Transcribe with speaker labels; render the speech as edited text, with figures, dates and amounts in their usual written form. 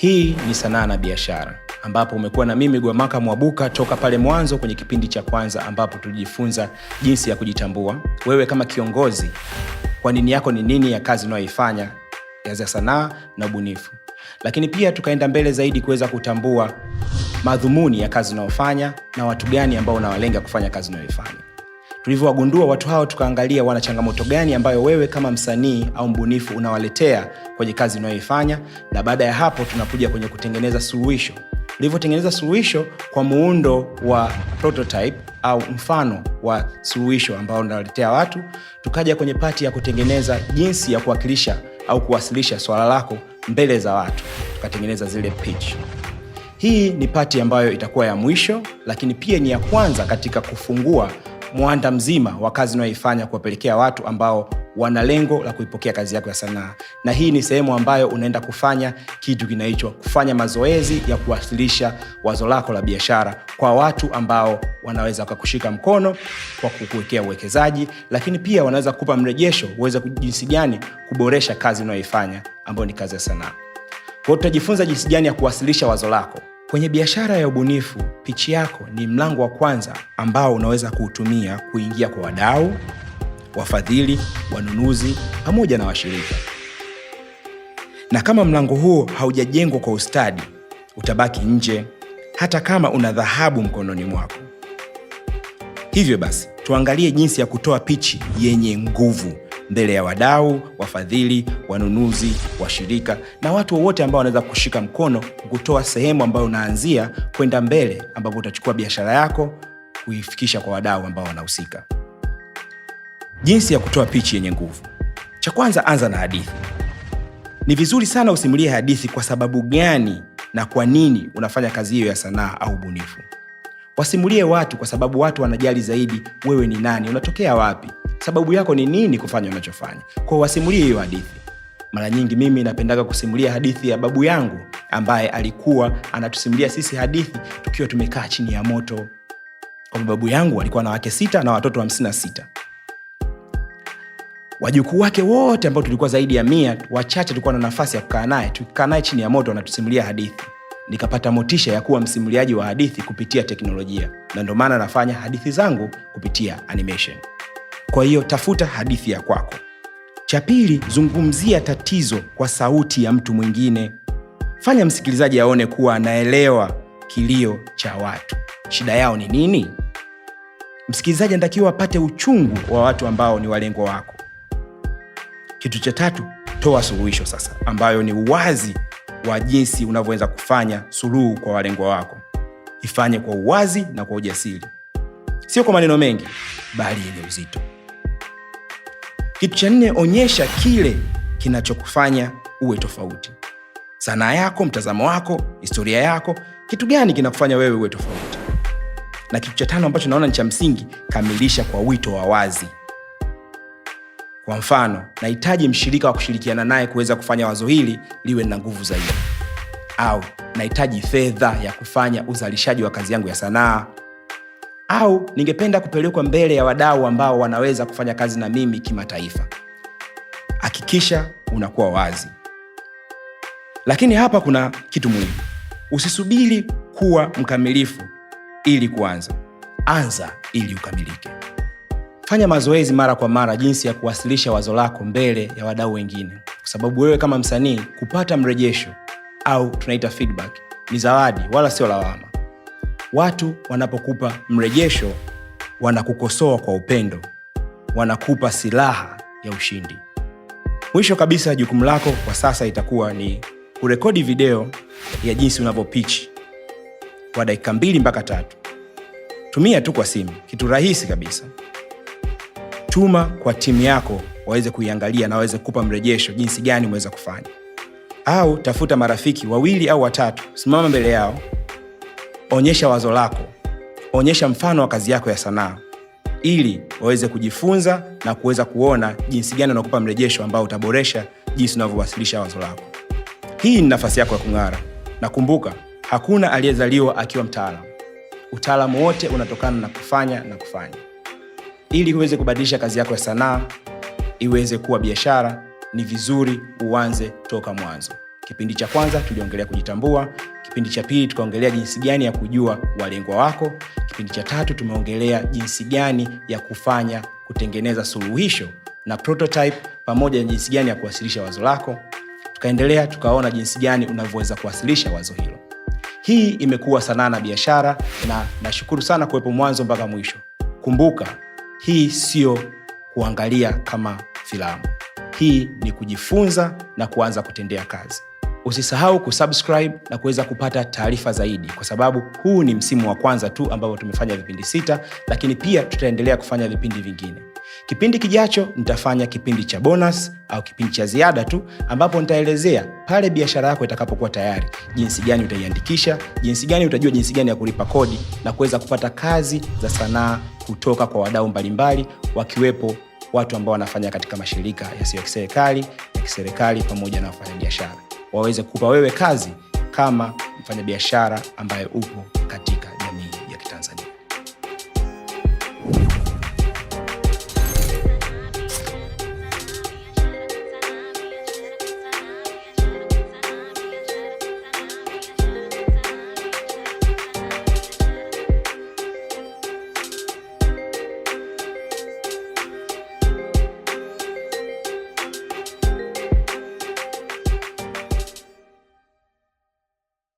Speaker 1: Hii ni Sanaa na Biashara, ambapo umekuwa na mimi Gwamaka Mwabuka toka pale mwanzo kwenye kipindi cha kwanza, ambapo tulijifunza jinsi ya kujitambua wewe kama kiongozi, kwa nini yako ni nini ya kazi unayoifanya ya sanaa na ubunifu. Lakini pia tukaenda mbele zaidi kuweza kutambua madhumuni ya kazi unayofanya na watu gani ambao unawalenga kufanya kazi unayoifanya. Tulivyowagundua watu hao, tukaangalia wana changamoto gani ambayo wewe kama msanii au mbunifu unawaletea kwenye kazi unayoifanya, na baada ya hapo tunakuja kwenye kutengeneza suluhisho. Tulivyotengeneza suluhisho kwa muundo wa prototype au mfano wa suluhisho ambao unawaletea watu, tukaja kwenye pati ya kutengeneza jinsi ya kuwakilisha au kuwasilisha swala lako mbele za watu. Tukatengeneza zile pitch. Hii ni pati ambayo itakuwa ya mwisho, lakini pia ni ya kwanza katika kufungua mwanda mzima wa kazi unayoifanya kuwapelekea watu ambao wana lengo la kuipokea kazi yako ya sanaa. Na hii ni sehemu ambayo unaenda kufanya kitu kinaitwa kufanya mazoezi ya kuwasilisha wazo lako la biashara kwa watu ambao wanaweza kukushika mkono kwa kukuwekea uwekezaji, lakini pia wanaweza kukupa mrejesho uweze jinsi gani kuboresha kazi unayoifanya ambayo ni kazi ya sanaa. Kwa hiyo tutajifunza jinsi gani ya kuwasilisha wazo lako. Kwenye biashara ya ubunifu, pitch yako ni mlango wa kwanza ambao unaweza kuutumia kuingia kwa wadau, wafadhili, wanunuzi pamoja na washirika. Na kama mlango huo haujajengwa kwa ustadi, utabaki nje hata kama una dhahabu mkononi mwako. Hivyo basi, tuangalie jinsi ya kutoa pitch yenye nguvu mbele ya wadau, wafadhili, wanunuzi, washirika na watu wote ambao wanaweza kushika mkono kutoa sehemu ambayo unaanzia kwenda mbele, ambapo utachukua biashara yako kuifikisha kwa wadau ambao wanahusika. Jinsi ya kutoa pitch yenye nguvu. Cha kwanza, anza na hadithi. Ni vizuri sana usimulie hadithi kwa sababu gani na kwa nini unafanya kazi hiyo ya sanaa au ubunifu. Wasimulie watu kwa sababu watu wanajali zaidi wewe ni nani, unatokea wapi, sababu yako ni nini kufanya unachofanya. Kwa wasimulie hiyo hadithi. Mara nyingi mimi napendaga kusimulia hadithi ya babu yangu ambaye alikuwa anatusimulia sisi hadithi tukiwa tumekaa chini ya moto. Kwa babu yangu alikuwa na wake 6 na watoto 56. Wajukuu wake wote ambao tulikuwa zaidi ya 100, wachache tulikuwa na nafasi ya kukaa naye. Tukikaa naye chini ya moto anatusimulia hadithi. Nikapata motisha ya kuwa msimuliaji wa hadithi kupitia teknolojia, na ndio maana nafanya hadithi zangu kupitia animation. Kwa hiyo tafuta hadithi ya kwako. Cha pili, zungumzia tatizo kwa sauti ya mtu mwingine. Fanya msikilizaji aone kuwa anaelewa kilio cha watu. Shida yao ni nini? Msikilizaji anatakiwa apate uchungu wa watu ambao ni walengwa wako. Kitu cha tatu, toa suluhisho sasa, ambayo ni uwazi wa jinsi unavyoweza kufanya suluhu kwa walengwa wako. Ifanye kwa uwazi na kwa ujasiri, sio kwa maneno mengi, bali yenye uzito. Kitu cha 4, onyesha kile kinachokufanya uwe tofauti. Sanaa yako, mtazamo wako, historia yako, kitu gani kinakufanya wewe uwe tofauti. Na kitu cha 5 ambacho naona ni cha msingi, kamilisha kwa wito wa wazi. Kwa mfano, nahitaji mshirika wa kushirikiana naye kuweza kufanya wazo hili liwe na nguvu zaidi. Au nahitaji fedha ya kufanya uzalishaji wa kazi yangu ya sanaa. Au ningependa kupelekwa mbele ya wadau ambao wanaweza kufanya kazi na mimi kimataifa. Hakikisha unakuwa wazi. Lakini hapa kuna kitu muhimu. Usisubiri kuwa mkamilifu ili kuanza. Anza ili ukamilike. Fanya mazoezi mara kwa mara jinsi ya kuwasilisha wazo lako mbele ya wadau wengine. Kwa sababu wewe kama msanii kupata mrejesho au tunaita feedback ni zawadi wala sio lawama. Watu wanapokupa mrejesho wanakukosoa kwa upendo, wanakupa silaha ya ushindi. Mwisho kabisa, jukumu lako kwa sasa itakuwa ni kurekodi video ya jinsi unavyopitch kwa dakika 2 mpaka 3. Tumia tu kwa simu, kitu rahisi kabisa. Tuma kwa timu yako waweze kuiangalia na waweze kukupa mrejesho jinsi gani umeweza kufanya. Au tafuta marafiki 2 au 3, simama mbele yao, onyesha wazo lako, onyesha mfano wa kazi yako ya sanaa, ili waweze kujifunza na kuweza kuona jinsi gani unakupa mrejesho ambao utaboresha jinsi unavyowasilisha wazo lako. Hii ni nafasi yako ya kung'ara. Na kumbuka, hakuna aliyezaliwa akiwa mtaalamu. Utaalamu wote unatokana na kufanya na kufanya. Ili uweze kubadilisha kazi yako ya sanaa iweze kuwa biashara, ni vizuri uanze toka mwanzo. Kipindi cha kwanza tuliongelea kujitambua, kipindi cha pili tukaongelea jinsi gani ya kujua walengwa wako, kipindi cha tatu tumeongelea jinsi gani ya kutengeneza suluhisho na prototype, pamoja na jinsi gani ya kuwasilisha wazo lako. Tukaendelea tukaona jinsi gani unavyoweza kuwasilisha wazo hilo. Hii imekuwa Sanaa na Biashara, na nashukuru sana kuwepo mwanzo mpaka mwisho. Kumbuka, hii sio kuangalia kama filamu. Hii ni kujifunza na kuanza kutendea kazi. Usisahau kusubscribe na kuweza kupata taarifa zaidi, kwa sababu huu ni msimu wa kwanza tu ambapo tumefanya vipindi 6, lakini pia tutaendelea kufanya vipindi vingine. Kipindi kijacho nitafanya kipindi cha bonus au kipindi cha ziada tu, ambapo nitaelezea pale biashara yako itakapokuwa tayari, jinsi gani utaiandikisha, jinsi gani utajua jinsi gani ya kulipa kodi na kuweza kupata kazi za sanaa kutoka kwa wadau mbalimbali, wakiwepo watu ambao wanafanya katika mashirika yasiyo ya kiserikali, ya kiserikali, pamoja na wafanyabiashara, waweze kukupa wewe kazi kama mfanyabiashara ambaye upo katika